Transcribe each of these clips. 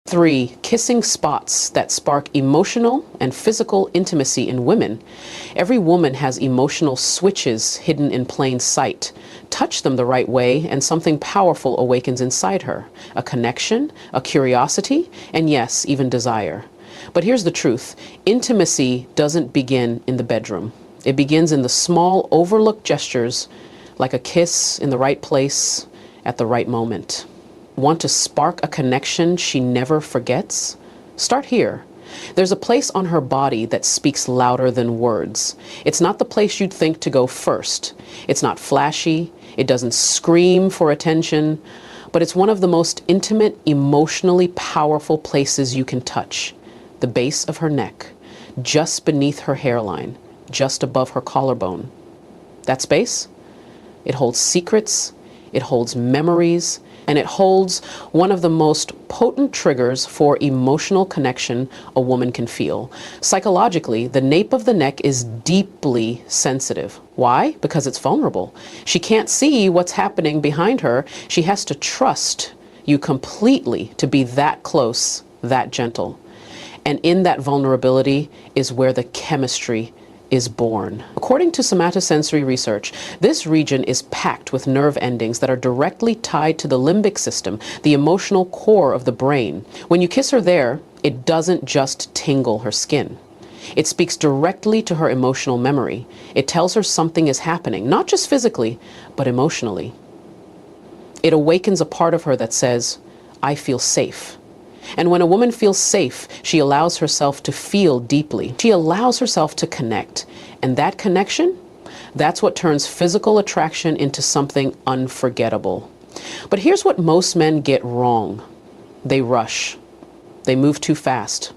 3. Kissing spots that spark emotional and physical intimacy in women. Every woman has emotional switches hidden in plain sight. Touch them the right way and something powerful awakens inside her. A connection, a curiosity, and yes, even desire. But here's the truth. Intimacy doesn't begin in the bedroom. It begins in the small, overlooked gestures, like a kiss in the right place at the right moment. Want to spark a connection she never forgets? Start here. There's a place on her body that speaks louder than words. It's not the place you'd think to go first. It's not flashy. It doesn't scream for attention. But it's one of the most intimate, emotionally powerful places you can touch. The base of her neck, just beneath her hairline, just above her collarbone. That space? It holds secrets. It holds memories. And it holds one of the most potent triggers for emotional connection a woman can feel. Psychologically, the nape of the neck is deeply sensitive. Why? Because it's vulnerable. She can't see what's happening behind her. She has to trust you completely to be that close, that gentle. And in that vulnerability is where the chemistry is born. According to somatosensory research, this region is packed with nerve endings that are directly tied to the limbic system, the emotional core of the brain. When you kiss her there, it doesn't just tingle her skin. It speaks directly to her emotional memory. It tells her something is happening, not just physically, but emotionally. It awakens a part of her that says, I feel safe. And when a woman feels safe, she allows herself to feel deeply. She allows herself to connect. And that connection, that's what turns physical attraction into something unforgettable. But here's what most men get wrong. They rush. They move too fast.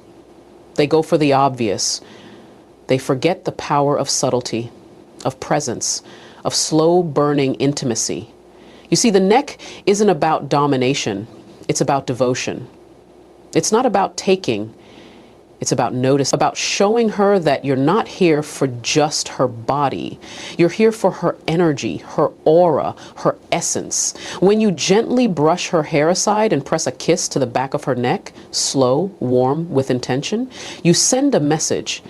They go for the obvious. They forget the power of subtlety, of presence, of slow burning intimacy. You see, the neck isn't about domination. It's about devotion. It's not about taking, it's about notice, about showing her that you're not here for just her body. You're here for her energy, her aura, her essence. When you gently brush her hair aside and press a kiss to the back of her neck, slow, warm, with intention, you send a message.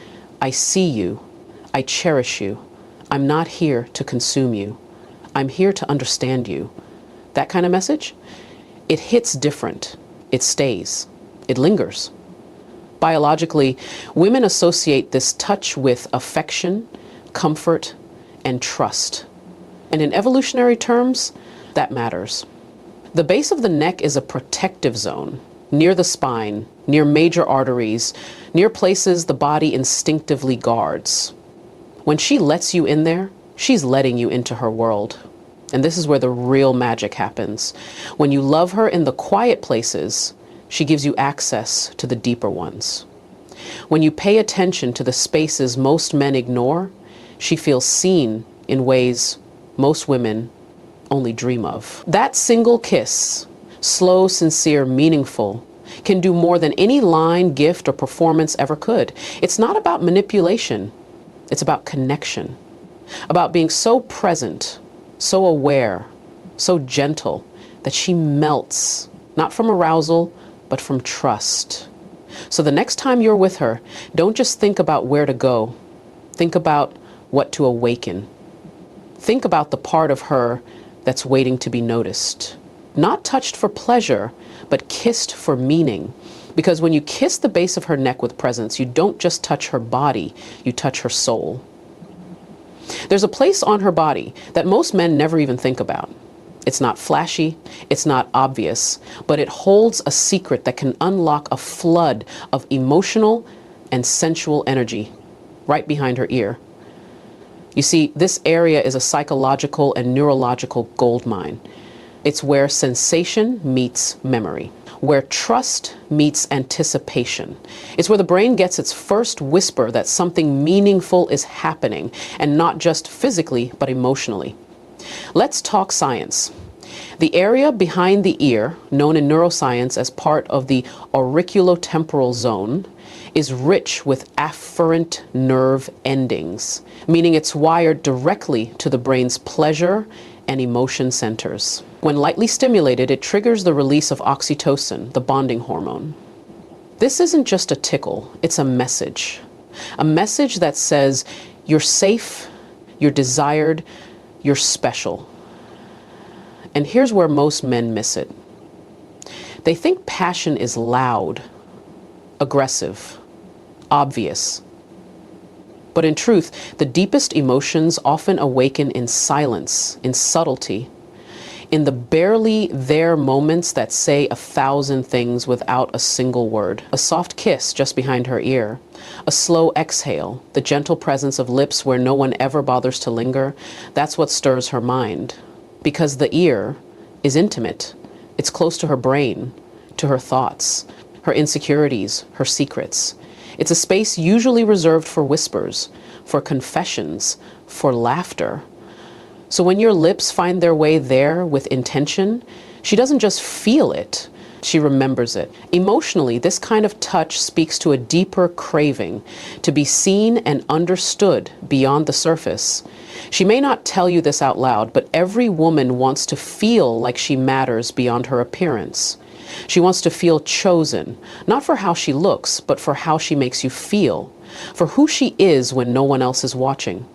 I see you. I cherish you. I'm not here to consume you. I'm here to understand you. That kind of message, it hits different. It stays. It lingers. Biologically, women associate this touch with affection, comfort, and trust. And in evolutionary terms, that matters. The base of the neck is a protective zone, near the spine, near major arteries, near places the body instinctively guards. When she lets you in there, she's letting you into her world. And this is where the real magic happens. When you love her in the quiet places, she gives you access to the deeper ones. When you pay attention to the spaces most men ignore, she feels seen in ways most women only dream of. That single kiss, slow, sincere, meaningful, can do more than any line, gift, or performance ever could. It's not about manipulation. It's about connection. About being so present, so aware, so gentle that she melts, not from arousal, but from trust. So the next time you're with her, don't just think about where to go. Think about what to awaken. Think about the part of her that's waiting to be noticed. Not touched for pleasure, but kissed for meaning. Because when you kiss the base of her neck with presence, you don't just touch her body, you touch her soul. There's a place on her body that most men never even think about. It's not flashy, it's not obvious, but it holds a secret that can unlock a flood of emotional and sensual energy right behind her ear. You see, this area is a psychological and neurological goldmine. It's where sensation meets memory, where trust meets anticipation. It's where the brain gets its first whisper that something meaningful is happening, and not just physically, but emotionally. Let's talk science. The area behind the ear, known in neuroscience as part of the auriculotemporal zone, is rich with afferent nerve endings, meaning it's wired directly to the brain's pleasure and emotion centers. When lightly stimulated, it triggers the release of oxytocin, the bonding hormone. This isn't just a tickle, it's a message. A message that says you're safe, you're desired, you're special. And here's where most men miss it. They think passion is loud, aggressive, obvious. But in truth, the deepest emotions often awaken in silence, in subtlety, in the barely there moments that say 1,000 things without a single word. A soft kiss just behind her ear, a slow exhale, the gentle presence of lips where no one ever bothers to linger. That's what stirs her mind. Because the ear is intimate. It's close to her brain, to her thoughts, her insecurities, her secrets. It's a space usually reserved for whispers, for confessions, for laughter. So when your lips find their way there with intention, she doesn't just feel it, she remembers it. Emotionally, this kind of touch speaks to a deeper craving to be seen and understood beyond the surface. She may not tell you this out loud, but every woman wants to feel like she matters beyond her appearance. She wants to feel chosen, not for how she looks, but for how she makes you feel, for who she is when no one else is watching.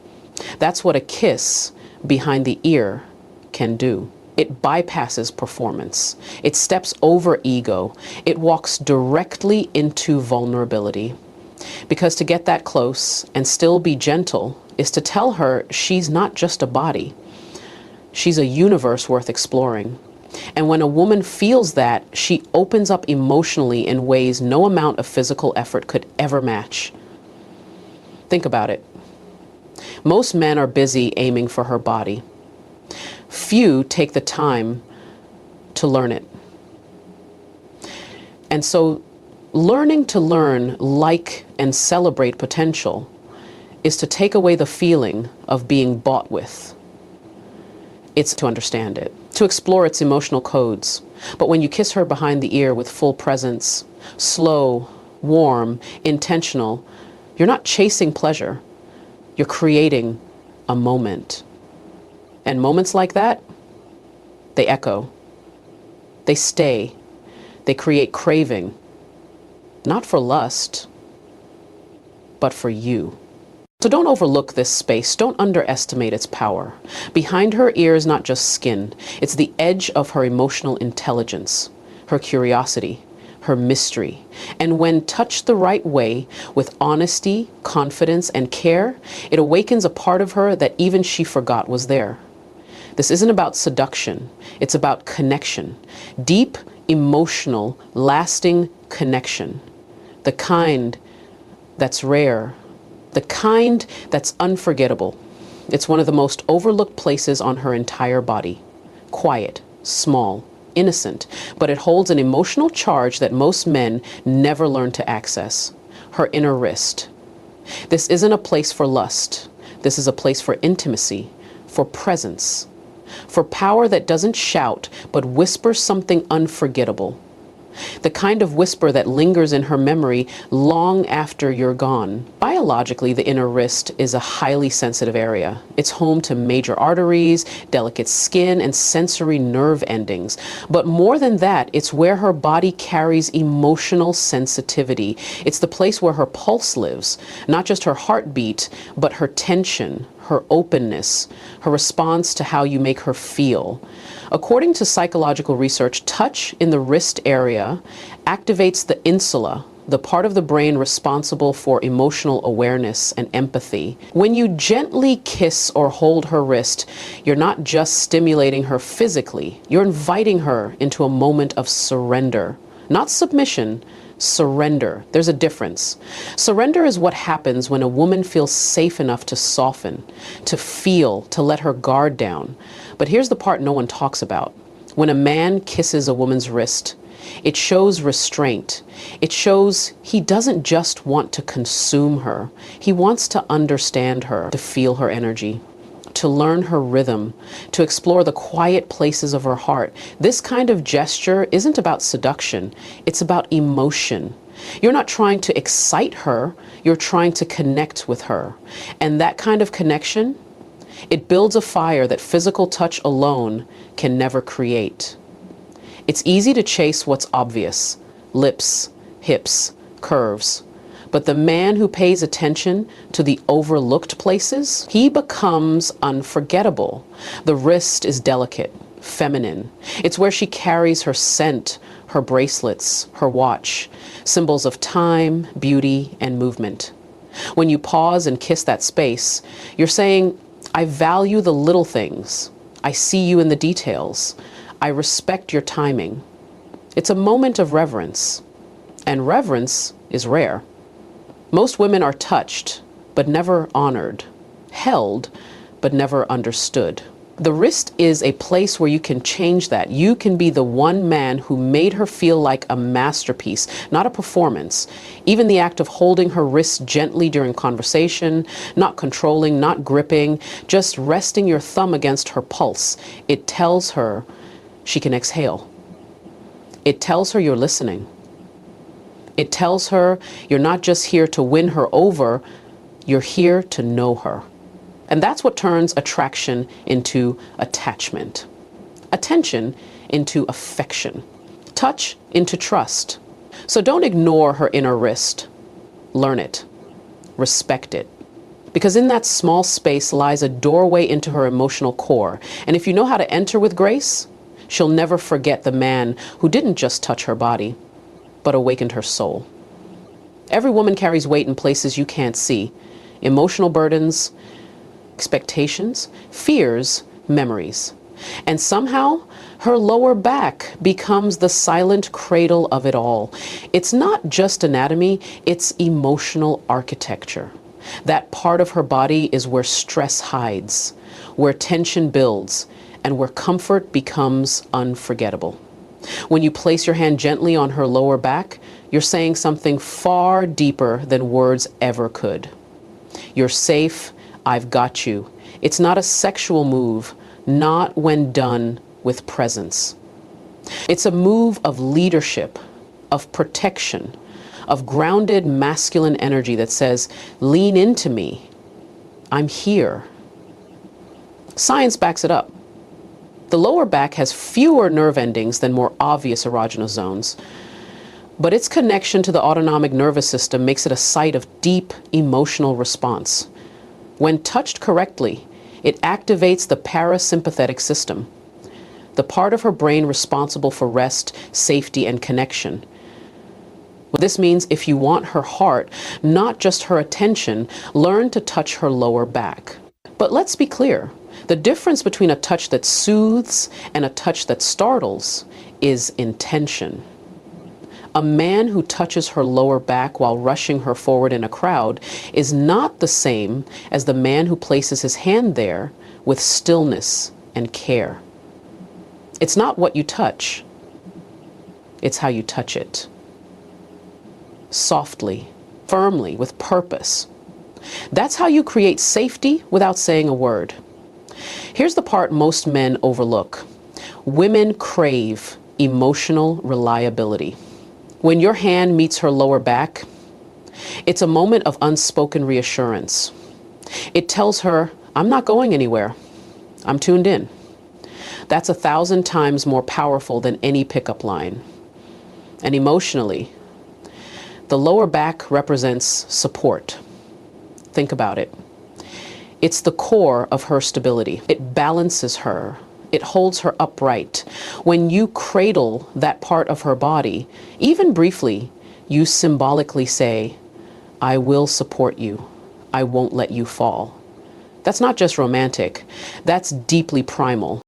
That's what a kiss behind the ear can do. It bypasses performance. It steps over ego. It walks directly into vulnerability. Because to get that close and still be gentle is to tell her she's not just a body. She's a universe worth exploring. And when a woman feels that, she opens up emotionally in ways no amount of physical effort could ever match. Think about it. Most men are busy aiming for her body. Few take the time to learn it. And so learning to learn, like, and celebrate potential is to take away the feeling of being bought with. It's to understand it, to explore its emotional codes. But when you kiss her behind the ear with full presence, slow, warm, intentional, you're not chasing pleasure. You're creating a moment. And moments like that, they echo. They stay. They create craving. Not for lust, but for you. So don't overlook this space. Don't underestimate its power. Behind her ear is not just skin. It's the edge of her emotional intelligence, her curiosity, her mystery. And when touched the right way, with honesty, confidence, and care, it awakens a part of her that even she forgot was there. This isn't about seduction. It's about connection. Deep, emotional, lasting connection. The kind that's rare. The kind that's unforgettable. It's one of the most overlooked places on her entire body. Quiet, small, innocent, but it holds an emotional charge that most men never learn to access. Her inner wrist. This isn't a place for lust. This is a place for intimacy, for presence, for power that doesn't shout, but whispers something unforgettable. The kind of whisper that lingers in her memory long after you're gone. Biologically, the inner wrist is a highly sensitive area. It's home to major arteries, delicate skin, and sensory nerve endings. But more than that, it's where her body carries emotional sensitivity. It's the place where her pulse lives, not just her heartbeat, but her tension, her openness, her response to how you make her feel. According to psychological research, touch in the wrist area activates the insula, the part of the brain responsible for emotional awareness and empathy. When you gently kiss or hold her wrist, you're not just stimulating her physically, you're inviting her into a moment of surrender. Not submission, surrender. There's a difference. Surrender is what happens when a woman feels safe enough to soften, to feel, to let her guard down. But here's the part no one talks about. When a man kisses a woman's wrist, it shows restraint. It shows he doesn't just want to consume her. He wants to understand her, to feel her energy, to learn her rhythm, to explore the quiet places of her heart. This kind of gesture isn't about seduction. It's about emotion. You're not trying to excite her. You're trying to connect with her. And that kind of connection, it builds a fire that physical touch alone can never create. It's easy to chase what's obvious: lips, hips, curves. But the man who pays attention to the overlooked places, he becomes unforgettable. The wrist is delicate, feminine. It's where she carries her scent, her bracelets, her watch, symbols of time, beauty, and movement. When you pause and kiss that space, you're saying, I value the little things. I see you in the details. I respect your timing. It's a moment of reverence, and reverence is rare. Most women are touched, but never honored, held, but never understood. The wrist is a place where you can change that. You can be the one man who made her feel like a masterpiece, not a performance. Even the act of holding her wrist gently during conversation, not controlling, not gripping, just resting your thumb against her pulse, it tells her she can exhale. It tells her you're listening. It tells her you're not just here to win her over, you're here to know her. And that's what turns attraction into attachment, attention into affection, touch into trust. So don't ignore her inner wrist. Learn it, respect it. Because in that small space lies a doorway into her emotional core. And if you know how to enter with grace, she'll never forget the man who didn't just touch her body, but awakened her soul. Every woman carries weight in places you can't see. Emotional burdens, expectations, fears, memories. And somehow, her lower back becomes the silent cradle of it all. It's not just anatomy, it's emotional architecture. That part of her body is where stress hides, where tension builds, and where comfort becomes unforgettable. When you place your hand gently on her lower back, you're saying something far deeper than words ever could. You're safe, I've got you. It's not a sexual move, not when done with presence. It's a move of leadership, of protection, of grounded masculine energy that says, lean into me, I'm here. Science backs it up. The lower back has fewer nerve endings than more obvious erogenous zones, but its connection to the autonomic nervous system makes it a site of deep emotional response. When touched correctly, it activates the parasympathetic system, the part of her brain responsible for rest, safety, and connection. Well, this means if you want her heart, not just her attention, learn to touch her lower back. But let's be clear. The difference between a touch that soothes and a touch that startles is intention. A man who touches her lower back while rushing her forward in a crowd is not the same as the man who places his hand there with stillness and care. It's not what you touch, it's how you touch it. Softly, firmly, with purpose. That's how you create safety without saying a word. Here's the part most men overlook. Women crave emotional reliability. When your hand meets her lower back, it's a moment of unspoken reassurance. It tells her, I'm not going anywhere. I'm tuned in. That's 1,000 times more powerful than any pickup line. And emotionally, the lower back represents support. Think about it. It's the core of her stability. It balances her. It holds her upright. When you cradle that part of her body, even briefly, you symbolically say, I will support you. I won't let you fall. That's not just romantic. That's deeply primal.